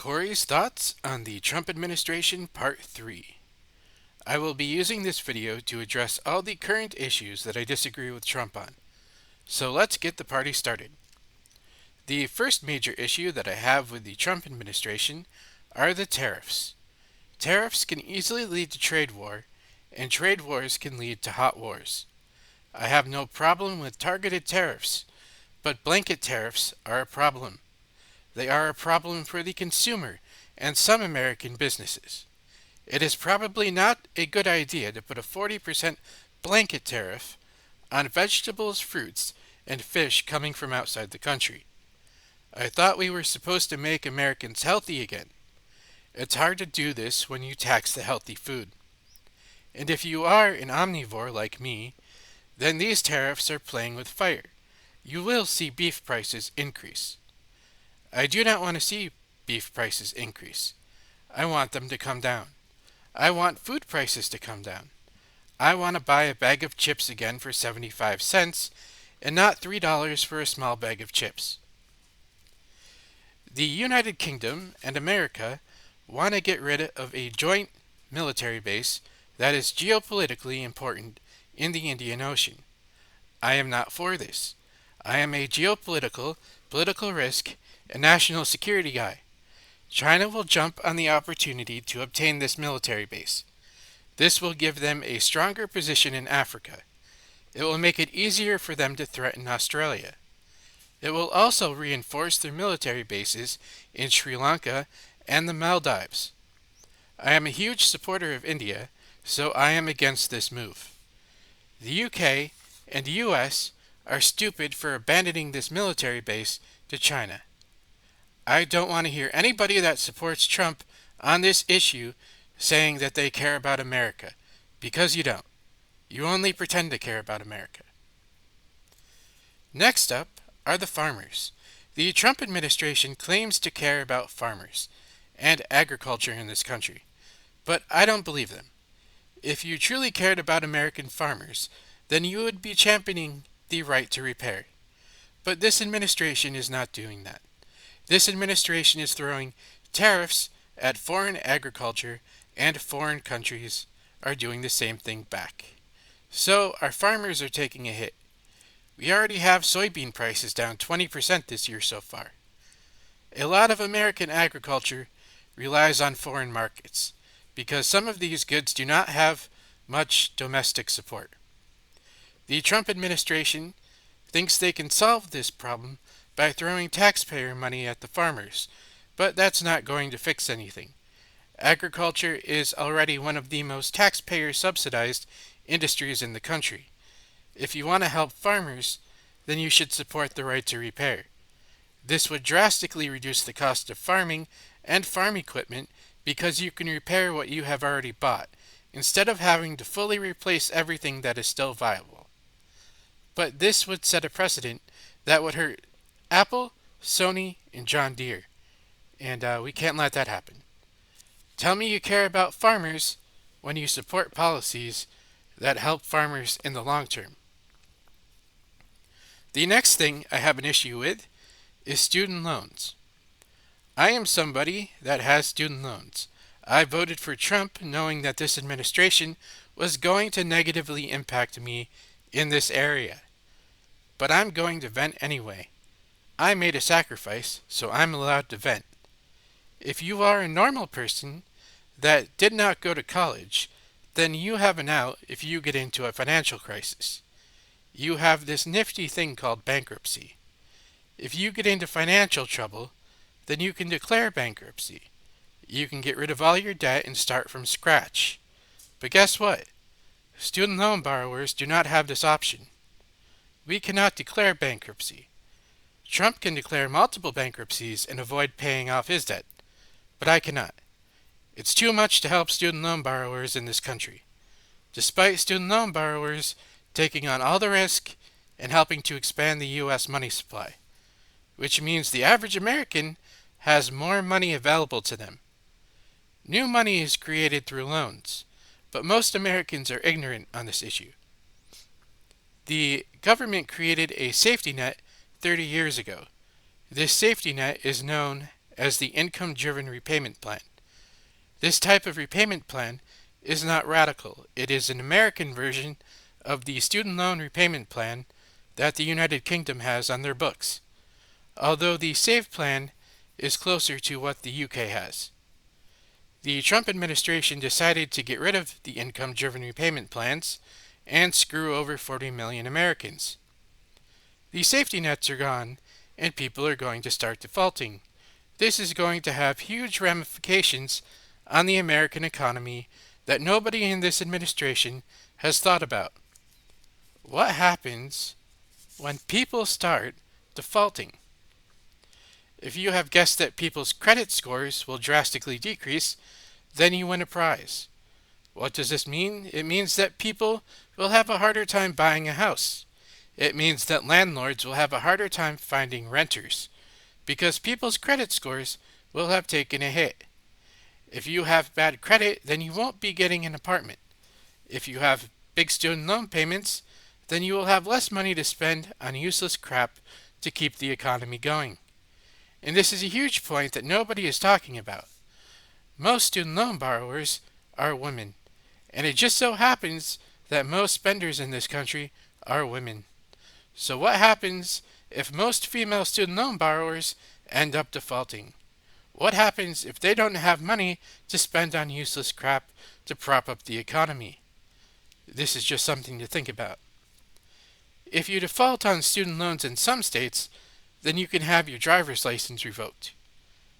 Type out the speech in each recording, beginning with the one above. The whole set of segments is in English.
Corey's Thoughts on the Trump Administration Part 3. I will be using this video to address all the current issues that I disagree with Trump on. So let's get the party started. The first major issue that I have with the Trump administration are the tariffs. Tariffs can easily lead to trade war, and trade wars can lead to hot wars. I have no problem with targeted tariffs, but blanket tariffs are a problem. They are a problem for the consumer and some American businesses. It is probably not a good idea to put a 40% blanket tariff on vegetables, fruits, and fish coming from outside the country. I thought we were supposed to make Americans healthy again. It's hard to do this when you tax the healthy food. And if you are an omnivore like me, then these tariffs are playing with fire. You will see beef prices increase. I do not want to see beef prices increase. I want them to come down. I want food prices to come down. I want to buy a bag of chips again for 75 cents and not $3 for a small bag of chips. The United Kingdom and America want to get rid of a joint military base that is geopolitically important in the Indian Ocean. I am not for this. I am a political risk, and national security guy. China will jump on the opportunity to obtain this military base. This will give them a stronger position in Africa. It will make it easier for them to threaten Australia. It will also reinforce their military bases in Sri Lanka and the Maldives. I am a huge supporter of India, so I am against this move. The UK and US are stupid for abandoning this military base to China. I don't want to hear anybody that supports Trump on this issue saying that they care about America, because you don't. You only pretend to care about America. Next up are the farmers. The Trump administration claims to care about farmers and agriculture in this country, but I don't believe them. If you truly cared about American farmers, then you would be championing the right to repair. But this administration is not doing that. This administration is throwing tariffs at foreign agriculture, and foreign countries are doing the same thing back. So our farmers are taking a hit. We already have soybean prices down 20% this year so far. A lot of American agriculture relies on foreign markets because some of these goods do not have much domestic support. The Trump administration thinks they can solve this problem by throwing taxpayer money at the farmers, but that's not going to fix anything. Agriculture is already one of the most taxpayer subsidized industries in the country. If you want to help farmers, then you should support the right to repair. This would drastically reduce the cost of farming and farm equipment because you can repair what you have already bought, instead of having to fully replace everything that is still viable. But this would set a precedent that would hurt Apple, Sony, and John Deere, and we can't let that happen. Tell me you care about farmers when you support policies that help farmers in the long term. The next thing I have an issue with is student loans. I am somebody that has student loans. I voted for Trump knowing that this administration was going to negatively impact me in this area. But I'm going to vent anyway. I made a sacrifice, so I'm allowed to vent. If you are a normal person that did not go to college, then you have an out if you get into a financial crisis. You have this nifty thing called bankruptcy. If you get into financial trouble, then you can declare bankruptcy. You can get rid of all your debt and start from scratch. But guess what? Student loan borrowers do not have this option. We cannot declare bankruptcy. Trump can declare multiple bankruptcies and avoid paying off his debt, but I cannot. It's too much to help student loan borrowers in this country, despite student loan borrowers taking on all the risk and helping to expand the U.S. money supply, which means the average American has more money available to them. New money is created through loans, but most Americans are ignorant on this issue. The government created a safety net 30 years ago. This safety net is known as the income-driven repayment plan. This type of repayment plan is not radical. It is an American version of the student loan repayment plan that the United Kingdom has on their books, although the SAVE plan is closer to what the UK has. The Trump administration decided to get rid of the income-driven repayment plans and screw over 40 million Americans. The safety nets are gone, and people are going to start defaulting. This is going to have huge ramifications on the American economy that nobody in this administration has thought about. What happens when people start defaulting? If you have guessed that people's credit scores will drastically decrease, then you win a prize. What does this mean? It means that people will have a harder time buying a house. It means that landlords will have a harder time finding renters, because people's credit scores will have taken a hit. If you have bad credit, then you won't be getting an apartment. If you have big student loan payments, then you will have less money to spend on useless crap to keep the economy going. And this is a huge point that nobody is talking about. Most student loan borrowers are women, and it just so happens that most spenders in this country are women. So what happens if most female student loan borrowers end up defaulting? What happens if they don't have money to spend on useless crap to prop up the economy? This is just something to think about. If you default on student loans in some states, then you can have your driver's license revoked.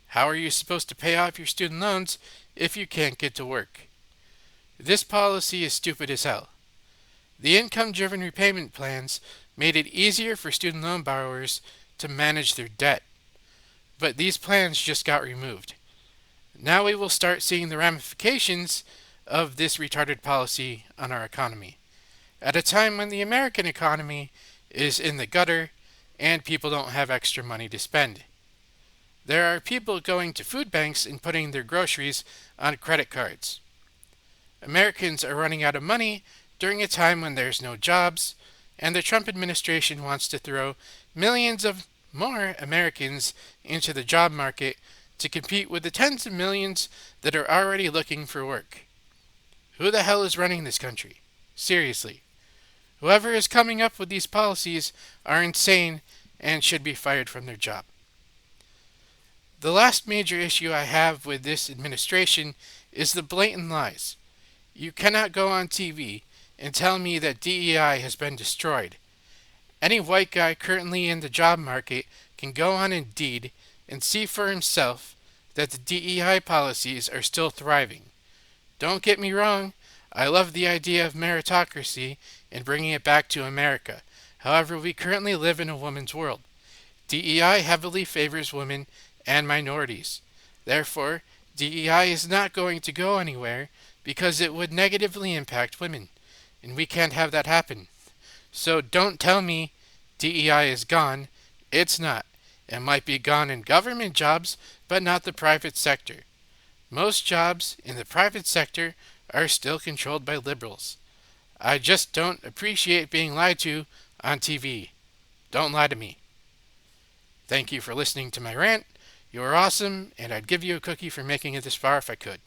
How are you supposed to pay off your student loans if you can't get to work? This policy is stupid as hell. The income-driven repayment plans made it easier for student loan borrowers to manage their debt, but these plans just got removed. Now we will start seeing the ramifications of this retarded policy on our economy, at a time when the American economy is in the gutter and people don't have extra money to spend. There are people going to food banks and putting their groceries on credit cards. Americans are running out of money during a time when there's no jobs, and the Trump administration wants to throw millions of more Americans into the job market to compete with the tens of millions that are already looking for work. Who the hell is running this country? Seriously. Whoever is coming up with these policies are insane and should be fired from their job. The last major issue I have with this administration is the blatant lies. You cannot go on TV and tell me that DEI has been destroyed. Any white guy currently in the job market can go on Indeed and see for himself that the DEI policies are still thriving. Don't get me wrong, I love the idea of meritocracy and bringing it back to America. However, we currently live in a woman's world. DEI heavily favors women and minorities. Therefore, DEI is not going to go anywhere because it would negatively impact women, and we can't have that happen. So don't tell me DEI is gone. It's not. It might be gone in government jobs, but not the private sector. Most jobs in the private sector are still controlled by liberals. I just don't appreciate being lied to on TV. Don't lie to me. Thank you for listening to my rant. You are awesome, and I'd give you a cookie for making it this far if I could.